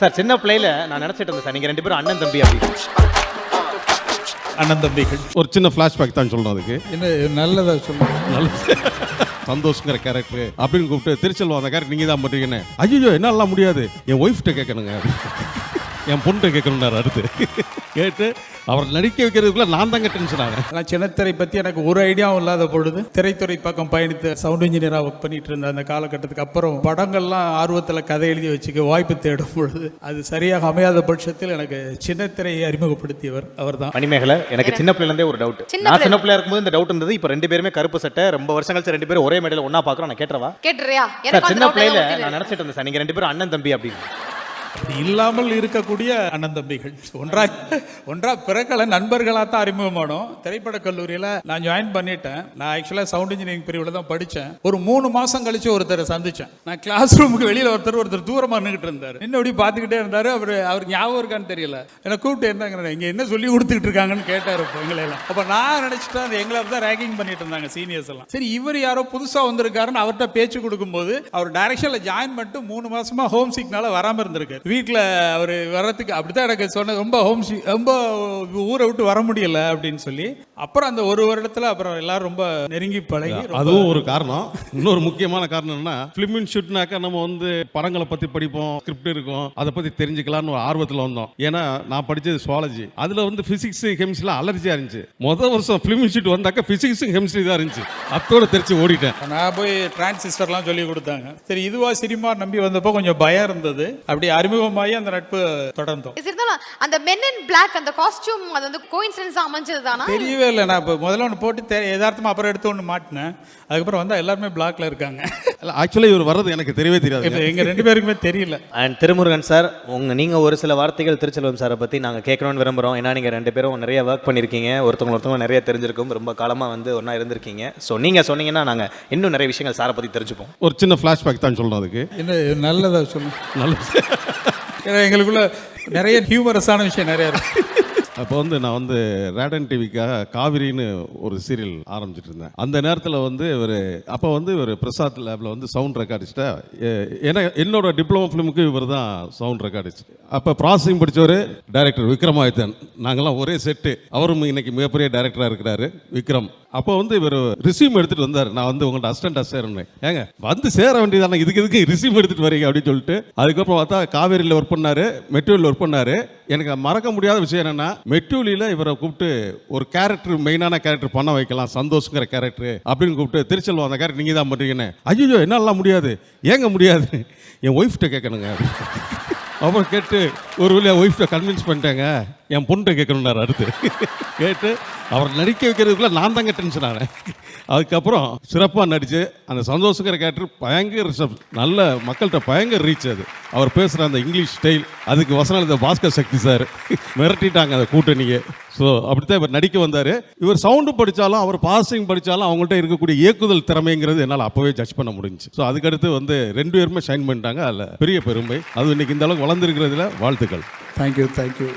Sir சின்ன பிள்ளையில நான் நினைச்சிட்டு இருந்தேன் சார் நீங்க ரெண்டு பேரும் அண்ணன் தம்பி அப்படி. அண்ணன் தம்பிகள். ஒரு சின்ன ஃப்ளாஷ்பேக் தான் சொல்லணும் அதுக்கு. என்ன நல்லதா சொல்லுங்க. நல்ல சந்தோஷங்கிற கேரக்டர் அப்படின்னு கூப்பிட்டு திருச்செல்வம் அந்த கேரக்டர் நீங்கள் தான் பண்ணுறீங்கன்னு. ஐயோ என்னாலாம் முடியாது, என் ஒய்ஃப்கிட்ட கேட்கணுங்க, என் பொண்ணு கேட்கணுன்னாரு. அடுத்து கேட்டு அவர் நடிக்க வைக்கிறதுக்குள்ள நான் தாங்க டென்ஷன் ஆனேன். நான் சின்னத்திரை பற்றி எனக்கு ஒரு ஐடியாவும் இல்லாத பொழுது திரைத்துறை பக்கம் பயணித்து சவுண்ட் இன்ஜினியராக ஒர்க் பண்ணிட்டு இருந்த அந்த காலகட்டத்துக்கு அப்புறம் படங்கள்லாம் ஆர்வத்தில் கதை எழுதி வச்சுக்க வாய்ப்பு தேடும் பொழுது அது சரியாக அமையாத பட்சத்தில் எனக்கு சின்னத்திரையை அறிமுகப்படுத்தியவர் அவர் தான். மணிமேகலை, எனக்கு சின்ன பிள்ளைலேருந்தே ஒரு டவுட். நான் சின்ன பிள்ளையா இருக்கும்போது இந்த டவுட் இருந்தது. இப்போ ரெண்டு பேருமே கருப்பு சட்டை, ரொம்ப வருஷம் கழிச்சு ரெண்டு பேரும் ஒரே மேடையில் ஒன்னா பார்க்குறோம். நான் கேட்டுறவா? கேட்டுறியா? சார் சின்ன பிள்ளையில நான் நினைச்சிட்டு இருந்தேன் சார் நீங்க ரெண்டு பேரும் அண்ணன் தம்பி அப்படின்னு. இல்லாமல் இருக்கக்கூடிய அண்ணன் தம்பிகள் ஒன்றா பிறக்கல நண்பர்களாக தான் அறிமுகமானோம். திரைப்பட கல்லூரியில் நான் ஜாயின் பண்ணிட்டேன். நான் ஆக்சுவலாக சவுண்ட் இன்ஜினியரிங் பிரிவில் தான் படித்தேன். ஒரு 3 மாதம் கழிச்சு ஒருத்தரை சந்தித்தேன். நான் கிளாஸ் ரூமுக்கு வெளியில் ஒருத்தர் தூரமாக நின்றுட்டு இருந்தார். இன்னொடி பார்த்துக்கிட்டே இருந்தார். அவர் ஞாபகம் இருக்கான்னு தெரியல. என்னை கூப்பிட்டு இருந்தாங்க, இங்கே என்ன சொல்லி கொடுத்துக்கிட்டு இருக்காங்கன்னு கேட்டார். இப்போ எங்களெல்லாம் அப்போ நான் நினச்சிட்டேன் அந்த எங்களை தான் ரேக்கிங் பண்ணிட்டு இருந்தாங்க சீனியர்ஸ் எல்லாம். சரி இவர் யாரோ புதுசாக வந்திருக்காருன்னு அவர்கிட்ட பேச்சு கொடுக்கும்போது அவர் டைரக்ஷனில் ஜாயின் பண்ணிட்டு 3 மாசமாக ஹோம் சிக்னால வராமல் இருந்திருக்காரு. வீட்டில் அவர் வர்றதுக்கு அப்படித்தான் எனக்கு சொன்னது. ரொம்ப ஊரை விட்டு வர முடியல அப்படின்னு சொல்லி அப்புறம் அந்த ஒரு வருடத்துல அப்புறம் எல்லாரும் ரொம்ப நெருங்கி பழகி. அதுவும் ஒரு காரணம். இன்னொரு முக்கியமான காரணம் என்னன்னா, ஃபிலிம் இன்ஸ்டியூட்னாக்க நம்ம வந்து படங்களை பத்தி படிப்போம், ஸ்கிரிப்ட் இருக்கும், அதை பத்தி தெரிஞ்சுக்கலாம்னு ஒரு ஆர்வத்தில் வந்தோம். ஏன்னா நான் படிச்சது சுவாலஜி, அதுல வந்து பிசிக்ஸ் கெமிஸ்ட்ரிலாம் அலர்ஜியா இருந்துச்சு. முதல் வருஷம் ஃபிலிம் இன்ஸ்டியூட் வந்தாக்க பிசிக்ஸ் கெமிஸ்ட்ரி தான் இருந்துச்சு. அத்தோட தெரிச்சு ஓடிட்டேன். நான் போய் டிரான்சிஸ்டர்லாம் சொல்லி கொடுத்தாங்க. சரி இதுவா சினிமா நம்பி வந்தப்போ கொஞ்சம் பயம் இருந்தது. அப்படி அறிமுகமாகி அந்த நட்பு தொடர்ந்தோம். அந்த Men in Black அந்த காஸ்டியூம் அது வந்து கோஇன்சிடென்ஸா அமைஞ்சதுதானா? தெரியவே இல்லை. நான் இப்போ முதல்ல ஒன்று போட்டு யதார்த்தமா அப்புறம் எடுத்து ஒன்று மாட்டினேன். அதுக்கப்புறம் வந்து எல்லாருமே பிளாக்ல இருக்காங்க. ஆக்சுவலி இவர் வர்றது எனக்கு தெரியவே தெரியாது. எங்க 2 பேருக்குமே தெரியல. அண்ட் திருமுருகன் சார், நீங்க ஒரு சில வார்த்தைகள் திருச்செல்வம் சாரை பத்தி நாங்க கேட்கணும்னு விரும்புறோம். ஏன்னா நீங்க 2 பேரும் நிறைய ஒர்க் பண்ணிருக்கீங்க, ஒருத்தவங்க நிறைய தெரிஞ்சிருக்கும், ரொம்ப காலமா வந்து ஒன்னா இருந்திருக்கீங்க. ஸோ நீங்க சொன்னீங்கன்னா நாங்க இன்னும் நிறைய விஷயங்கள் சாரை பத்தி தெரிஞ்சுப்போம். ஒரு சின்ன ஃப்ளாஷ்பேக் தான் சொல்லணும் அதுக்கு. என்ன நல்லதா சொல்லுங்க. நல்லது. எங்களுக்குள்ள நிறைய ஹியூமரஸான விஷயம் நிறைய இருக்கு. அப்போ வந்து நான் வந்து ரேடன் டிவிக்காக காவிரின்னு ஒரு சீரியல் ஆரம்பிச்சிட்டு இருந்தேன். அந்த நேரத்தில் வந்து அப்போ வந்து இவர் பிரசாத் லேபில் வந்து சவுண்ட் ரெக்கார்டிஸ்டா. ஏன்னா என்னோட டிப்ளமோ ஃபிலிமுக்கு இவர் தான் சவுண்ட் ரெக்கார்டிஸ்ட். அப்போ ப்ராசஸிங் படித்தவர் டைரக்டர் விக்ரமாதித்தன். நாங்கள்லாம் ஒரே செட்டு. அவரும் இன்னைக்கு மிகப்பெரிய டைரக்டராக இருக்கிறாரு விக்ரம். அப்போ வந்து இவர் ரிசீம் எடுத்துகிட்டு வந்தார். நான் வந்து உங்கள்கிட்ட அசிஸ்டண்டாக சேரணும். ஏங்க வந்து சேர வேண்டியதானே, இதுக்கு ரிசீம் எடுத்துகிட்டு வரீங்க அப்படின்னு சொல்லிட்டு. அதுக்கப்புறம் பார்த்தா காவேரியில் ஒர்க் பண்ணார், மெட்ரோவில் ஒர்க் பண்ணார். எனக்கு மறக்க முடியாத விஷயம் என்னென்னா, மெட்ரோலியில் இவரை கூப்பிட்டு ஒரு கேரக்டர், மெயினான கேரக்டர் பண்ண வைக்கலாம், சந்தோஷங்கிற கேரக்டர் அப்படின்னு கூப்பிட்டு திருச்செல்வம் அந்த கேரக்டர் நீங்கள் தான் பண்ணுறீங்கன்னு. ஐயோ என்னாலாம் முடியாது, ஏங்க முடியாது, என் ஒய்ஃப்கிட்ட கேட்கணுங்க. அப்புறம் கேட்டு ஒரு வழியா ஒய்ஃப்கிட்ட கன்வின்ஸ் பண்ணிட்டேங்க, என் பொண்ணை கேட்கணுன்னாரு. அடுத்து கேட்டு அவர் நடிக்க வைக்கிறதுக்குள்ள நான் தாங்க டென்ஷன் ஆனேன். அதுக்கப்புறம் சிறப்பாக நடித்து அந்த சந்தோஷங்கிற கேரக்டர் பயங்கர நல்ல மக்கள்கிட்ட பயங்கர ரீச். அது அவர் பேசுகிற அந்த இங்கிலீஷ் ஸ்டைல், அதுக்கு வசனம் இந்த பாஸ்கர் சக்தி சார் மிரட்டிட்டாங்க அந்த கூட்டணியை. ஸோ அப்படித்தான் இவர் நடிக்க வந்தார். இவர் சவுண்டு படித்தாலும் அவர் பாசிங் படித்தாலும் அவங்கள்ட்ட இருக்கக்கூடிய இயக்குதல் திறமைங்கிறது என்னால் அப்போவே ஜட்ஜ் பண்ண முடிஞ்சு. ஸோ அதுக்கடுத்து வந்து 2 பேருமே ஷைன் பண்ணிட்டாங்க. அதில் பெரிய பெருமை. அது இன்னைக்கு இந்த அளவுக்கு வளர்ந்துருக்கிறதுல வாழ்த்துக்கள். தேங்க்யூ.